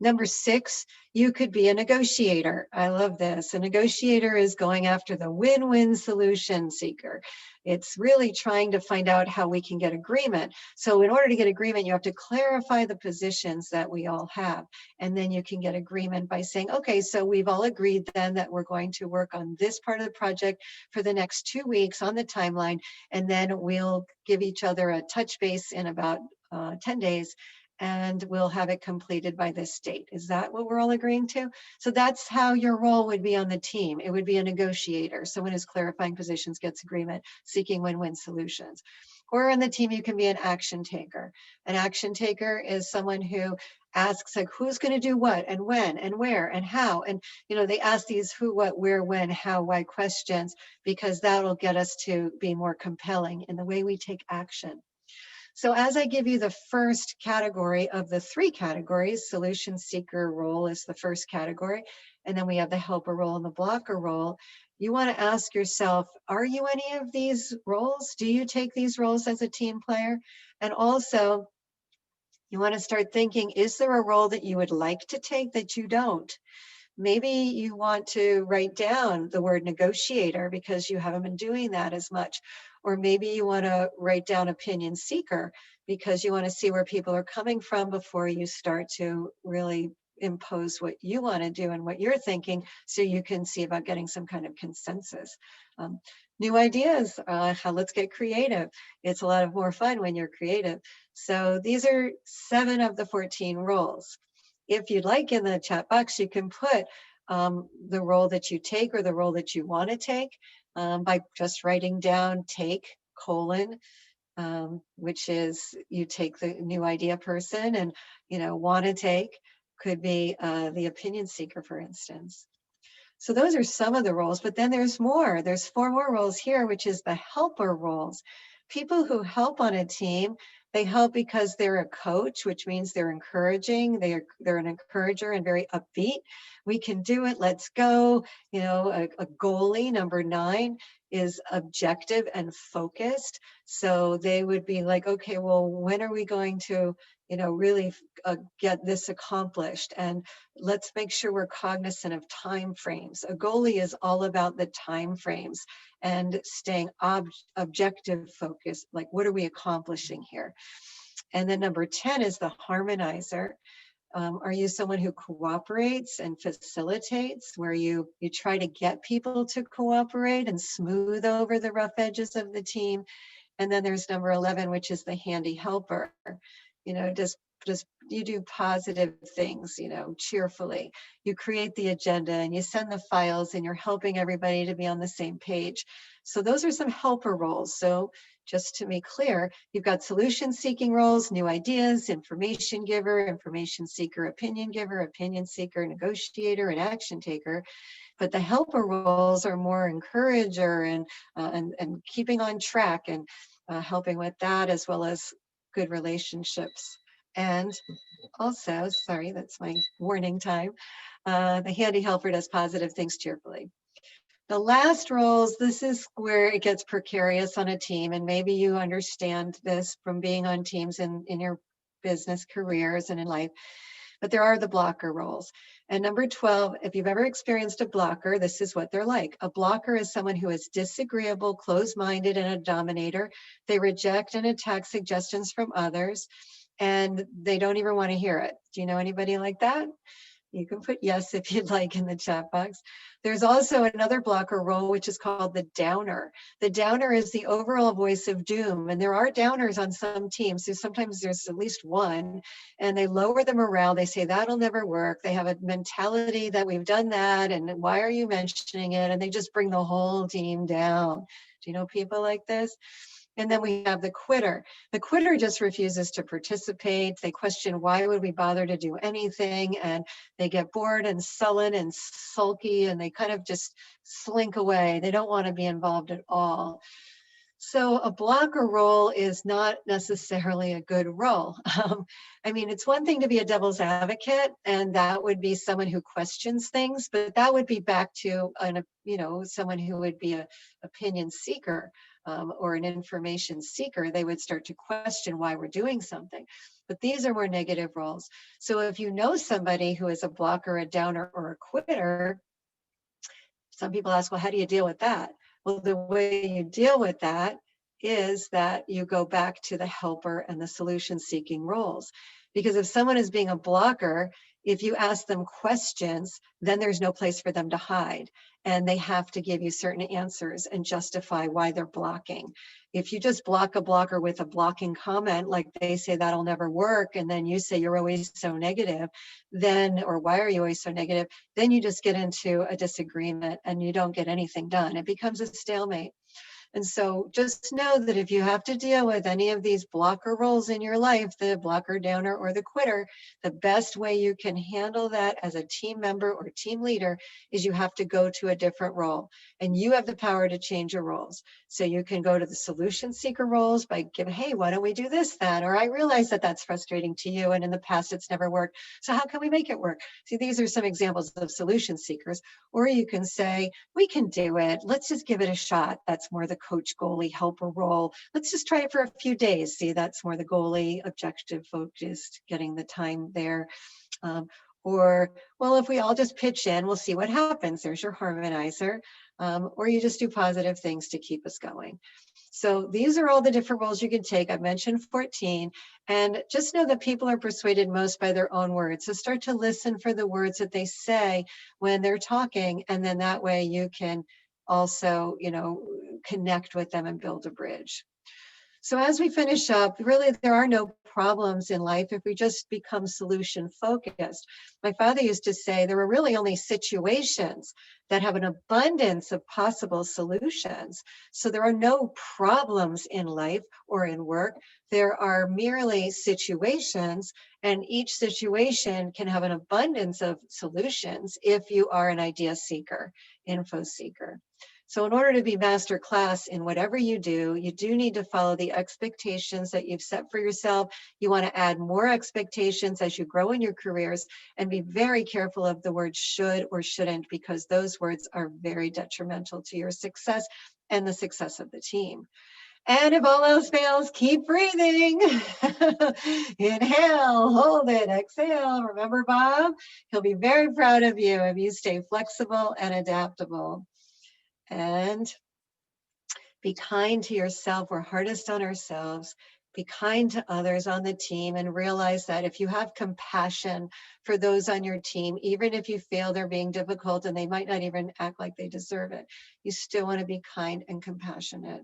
Number 6, you could be a negotiator. I love this. A negotiator is going after the win-win solution seeker. It's really trying to find out how we can get agreement. So in order to get agreement, you have to clarify the positions that we all have. And then you can get agreement by saying, okay, so we've all agreed then that we're going to work on this part of the project for the next 2 weeks on the timeline. And then we'll give each other a touch base in about 10 days. And we'll have it completed by this date. Is that what we're all agreeing to? So that's how your role would be on the team. It would be a negotiator, someone who's clarifying positions, gets agreement, seeking win-win solutions. Or on the team, you can be an action taker. An action taker is someone who asks, like, who's going to do what and when and where and how. And, they ask these who, what, where, when, how, why questions, because that'll get us to be more compelling in the way we take action. So as I give you the first category of the 3 categories, solution seeker role is the first category, and then we have the helper role and the blocker role. You want to ask yourself, are you any of these roles? Do you take these roles as a team player? And also, You want to start thinking, is there a role that you would like to take that you don't? Maybe you want to write down the word negotiator because you haven't been doing that as much. Or maybe you want to write down opinion seeker because you want to see where people are coming from before you start to really impose what you want to do and what you're thinking, so you can see about getting some kind of consensus. New ideas, let's get creative. It's a lot of more fun when you're creative. So these are 7 of the 14 roles. If you'd like, in the chat box, you can put the role that you take or the role that you want to take by just writing down take : which is you take the new idea person, and want to take could be the opinion seeker, for instance. So those are some of the roles, but then there's more. There's 4 more roles here, which is the helper roles. People who help on a team, they help because they're a coach, which means they're encouraging. They're an encourager and very upbeat. We can do it. Let's go. A goalie, number 9, is objective and focused. So they would be like, okay, well, when are we going to, really get this accomplished? And let's make sure we're cognizant of time frames. A goalie is all about the time frames and staying objective focused, like what are we accomplishing here? And then number 10 is the harmonizer. Are you someone who cooperates and facilitates, where you try to get people to cooperate and smooth over the rough edges of the team? And then there's number 11, which is the handy helper. Does you do positive things, cheerfully. You create the agenda and you send the files and you're helping everybody to be on the same page. So those are some helper roles. So just to make clear, you've got solution seeking roles, new ideas, information giver, information seeker, opinion seeker, negotiator, and action taker. But the helper roles are more encourager and keeping on track and helping with that, as well as good relationships. And also, sorry, that's my warning time, the handy helper does positive things cheerfully. The last roles, this is where it gets precarious on a team, and maybe you understand this from being on teams in your business careers and in life, but there are the blocker roles. And number 12, if you've ever experienced a blocker, this is what they're like. A blocker is someone who is disagreeable, closed-minded, and a dominator. They reject and attack suggestions from others, and they don't even want to hear it. Do you know anybody like that? You can put yes if you'd like in the chat box. There's also another blocker role, which is called the downer. The downer is the overall voice of doom. And there are downers on some teams. So sometimes there's at least one, and they lower the morale. They say, that'll never work. They have a mentality that we've done that, and why are you mentioning it? And they just bring the whole team down. Do you know people like this? And then we have the quitter. The quitter just refuses to participate. They question, why would we bother to do anything? And they get bored and sullen and sulky, and they kind of just slink away. They don't want to be involved at all. So a blocker role is not necessarily a good role. It's one thing to be a devil's advocate, and that would be someone who questions things, but that would be back to someone who would be an opinion seeker or an information seeker. They would start to question why we're doing something. But these are more negative roles. So if you know somebody who is a blocker, a downer, or a quitter, some people ask, well, how do you deal with that? Well, the way you deal with that is that you go back to the helper and the solution-seeking roles. Because if someone is being a blocker, if you ask them questions, then there's no place for them to hide. And they have to give you certain answers and justify why they're blocking. If you just block a blocker with a blocking comment, like they say that'll never work, and then you say you're always so negative, then, or why are you always so negative? Then you just get into a disagreement and you don't get anything done. It becomes a stalemate. And so just know that if you have to deal with any of these blocker roles in your life, the blocker, downer, or the quitter, the best way you can handle that as a team member or team leader is you have to go to a different role. And you have the power to change your roles. So you can go to the solution seeker roles by giving, hey, why don't we do this, that? Or I realize that that's frustrating to you, and in the past it's never worked. So how can we make it work? See, these are some examples of solution seekers. Or you can say, we can do it. Let's just give it a shot. That's more the coach, goalie, helper role. Let's just try it for a few days. See, that's more the goalie, objective focused, getting the time there. Or, well, if we all just pitch in, we'll see what happens. There's your harmonizer. Or you just do positive things to keep us going. So these are all the different roles you can take. I mentioned 14, and just know that people are persuaded most by their own words. So start to listen for the words that they say when they're talking, and then that way you can also, connect with them and build a bridge. So as we finish up, really there are no problems in life if we just become solution focused. My father used to say there are really only situations that have an abundance of possible solutions. So there are no problems in life or in work. There are merely situations, and each situation can have an abundance of solutions if you are an idea seeker, info seeker. So in order to be master class in whatever you do need to follow the expectations that you've set for yourself. You want to add more expectations as you grow in your careers, and be very careful of the word should or shouldn't, because those words are very detrimental to your success and the success of the team. And if all else fails, keep breathing. Inhale, hold it, exhale. Remember Bob? He'll be very proud of you if you stay flexible and adaptable. And be kind to yourself. We're hardest on ourselves. Be kind to others on the team, and realize that if you have compassion for those on your team, even if you feel they're being difficult and they might not even act like they deserve it, you still want to be kind and compassionate.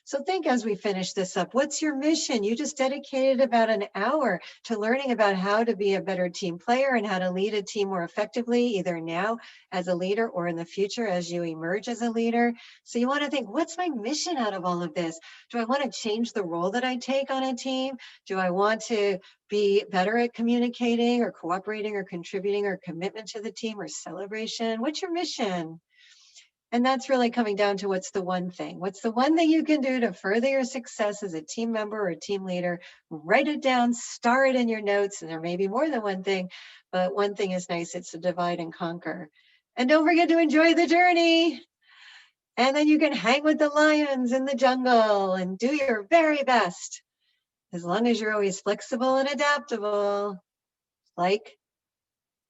So think as we finish this up, what's your mission? You just dedicated about an hour to learning about how to be a better team player and how to lead a team more effectively, either now as a leader or in the future as you emerge as a leader. So you want to think, what's my mission out of all of this? Do I want to change the role that I take on a team? Do I want to be better at communicating or cooperating or contributing or commitment to the team or celebration? What's your mission? And that's really coming down to what's the one thing? What's the one thing you can do to further your success as a team member or a team leader? Write it down, star it in your notes, and there may be more than one thing, but one thing is nice. It's to divide and conquer. And don't forget to enjoy the journey. And then you can hang with the lions in the jungle and do your very best, as long as you're always flexible and adaptable, like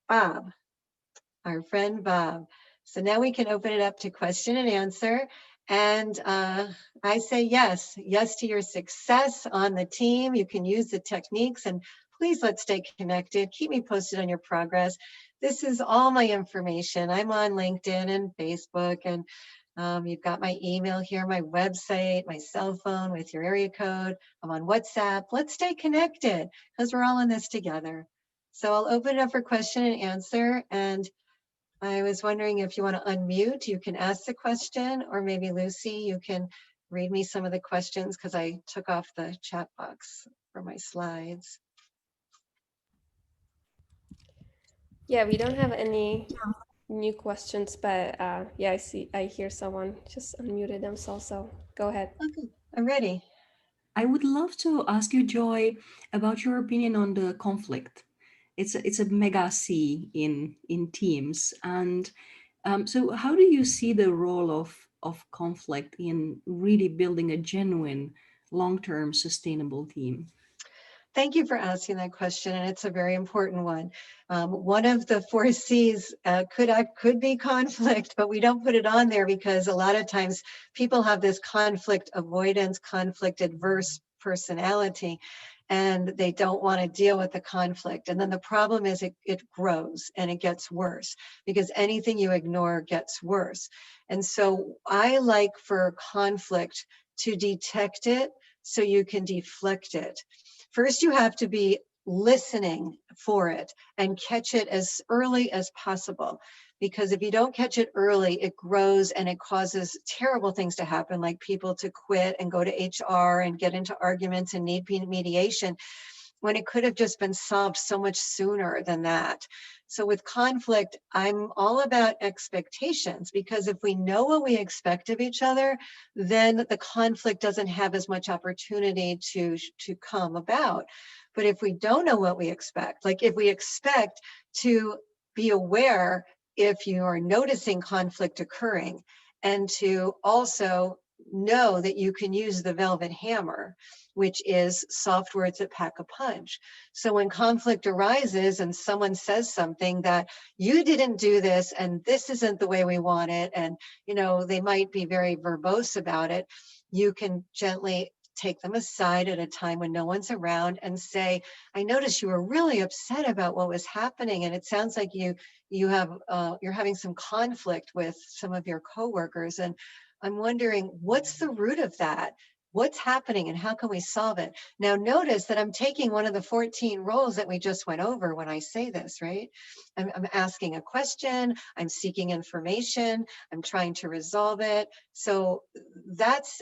Bob, our friend Bob. So now we can open it up to question and answer. And I say yes to your success on the team. You can use the techniques, and please let's stay connected. Keep me posted on your progress. This is all my information. I'm on LinkedIn and Facebook, and you've got my email here, my website, my cell phone with your area code. I'm on WhatsApp. Let's stay connected because we're all in this together. So I'll open it up for question and answer. And I was wondering if you want to unmute, you can ask the question, or maybe Lucy, you can read me some of the questions because I took off the chat box for my slides. Yeah, we don't have any new questions, but yeah, I hear someone just unmuted themselves, so go ahead. Okay, I'm ready. I would love to ask you, Joy, about your opinion on the conflict. It's a mega C in teams, and so how do you see the role of conflict in really building a genuine, long-term, sustainable team? Thank you for asking that question, and it's a very important one. One of the 4 C's could be conflict, but we don't put it on there because a lot of times people have this conflict avoidance, conflict adverse personality, and they don't want to deal with the conflict. And then the problem is it grows and it gets worse because anything you ignore gets worse. And so I like for conflict to detect it so you can deflect it. First, you have to be listening for it and catch it as early as possible. Because if you don't catch it early, it grows and it causes terrible things to happen, like people to quit and go to HR and get into arguments and need mediation, when it could have just been solved so much sooner than that. So with conflict, I'm all about expectations, because if we know what we expect of each other, then the conflict doesn't have as much opportunity to come about. But if we don't know what we expect, like if we expect to be aware if you are noticing conflict occurring, and to also know that you can use the velvet hammer, which is soft words that pack a punch. So when conflict arises and someone says something that you didn't do this and this isn't the way we want it, and they might be very verbose about it, you can gently take them aside at a time when no one's around and say, I noticed you were really upset about what was happening, and it sounds like you're having some conflict with some of your coworkers, and I'm wondering what's the root of that? What's happening and how can we solve it? Now notice that I'm taking one of the 14 roles that we just went over when I say this, right? I'm asking a question, I'm seeking information, I'm trying to resolve it. So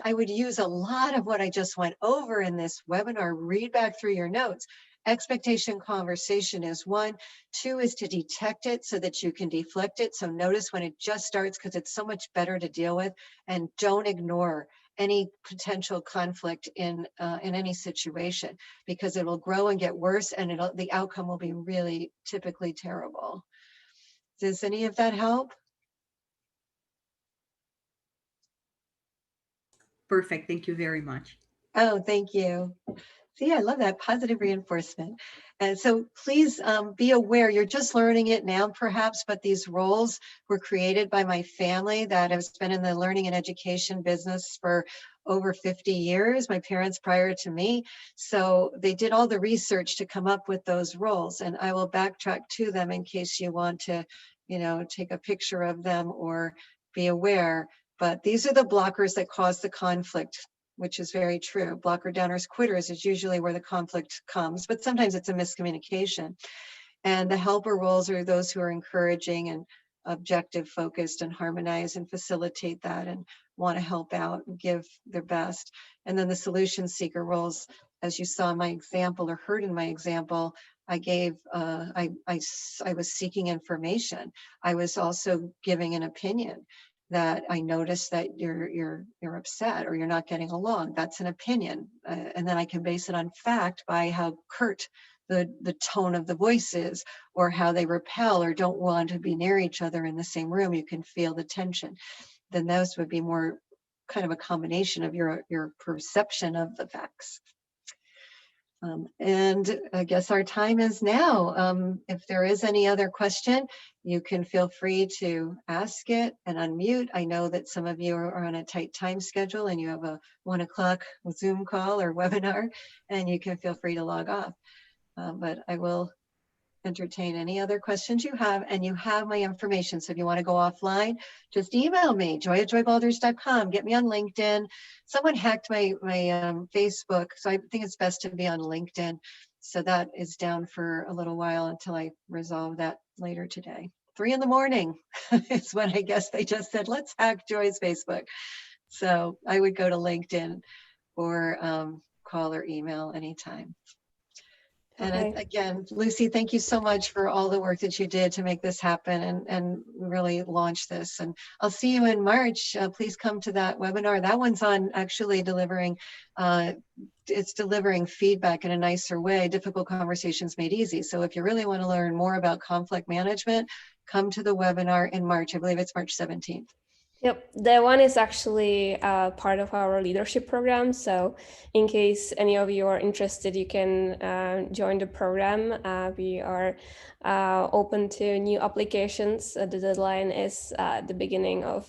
I would use a lot of what I just went over in this webinar. Read back through your notes. Expectation conversation is one. Two is to detect it so that you can deflect it. So notice when it just starts, because it's so much better to deal with, and don't ignore any potential conflict in any situation, because it will grow and get worse, and the outcome will be really typically terrible. Does any of that help? Perfect. Thank you very much. Oh, thank you. See, I love that positive reinforcement. And so please be aware, you're just learning it now perhaps, but these roles were created by my family that has been in the learning and education business for over 50 years, my parents prior to me. So they did all the research to come up with those roles, and I will backtrack to them in case you want to, take a picture of them or be aware. But these are the blockers that cause the conflict, which is very true. Blocker, downers, quitters is usually where the conflict comes, but sometimes it's a miscommunication. And the helper roles are those who are encouraging and objective focused and harmonize and facilitate that and want to help out and give their best. And then the solution seeker roles, as you saw in my example or heard in my example, I was seeking information. I was also giving an opinion that I noticed that you're upset or you're not getting along. That's an opinion. And then I can base it on fact by how curt the tone of the voice is, or how they repel or don't want to be near each other in the same room. You can feel the tension. Then those would be more kind of a combination of your perception of the facts. And I guess our time is now. If there is any other question, you can feel free to ask it and unmute. I know that some of you are on a tight time schedule and you have a 1 o'clock Zoom call or webinar, and you can feel free to log off. But I will entertain any other questions you have, and you have my information. So if you want to go offline, just email me, joy@joybaldridge.com. Get me on LinkedIn. Someone hacked my Facebook, so I think it's best to be on LinkedIn. So that is down for a little while until I resolve that later today. 3 a.m. is when I guess they just said, let's hack Joy's Facebook. So I would go to LinkedIn or call or email anytime. And again, Lucy, thank you so much for all the work that you did to make this happen and really launch this. And I'll see you in March. Please come to that webinar. That one's on actually delivering, it's delivering feedback in a nicer way, difficult conversations made easy. So if you really want to learn more about conflict management, come to the webinar in March. I believe it's March 17th. Yep, that one is actually part of our leadership program. So in case any of you are interested, you can join the program. We are open to new applications. The deadline is the beginning of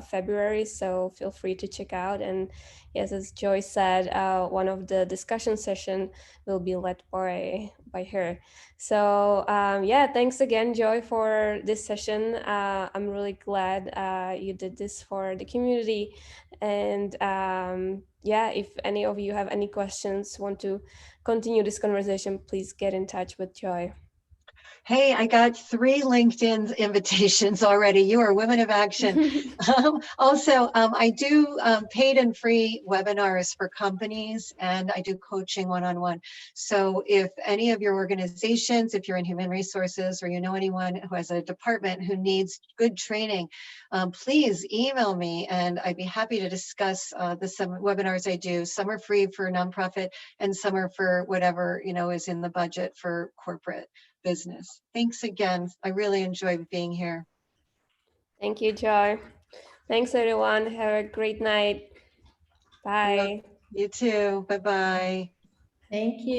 February, so feel free to check out. And yes, as Joy said, one of the discussion session will be led by her. So yeah, thanks again, Joy, for this session. I'm really glad you did this for the community. And yeah, if any of you have any questions, want to continue this conversation, please get in touch with Joy. Hey, I got 3 LinkedIn invitations already. You are women of action. Also, I do paid and free webinars for companies, and I do coaching one-on-one. So if any of your organizations, if you're in human resources or you know anyone who has a department who needs good training, please email me and I'd be happy to discuss some webinars I do. Some are free for nonprofit and some are for whatever, is in the budget for corporate business. Thanks again. I really enjoyed being here. Thank you, Joy. Thanks, everyone. Have a great night. Bye. You too. Bye-bye. Thank you.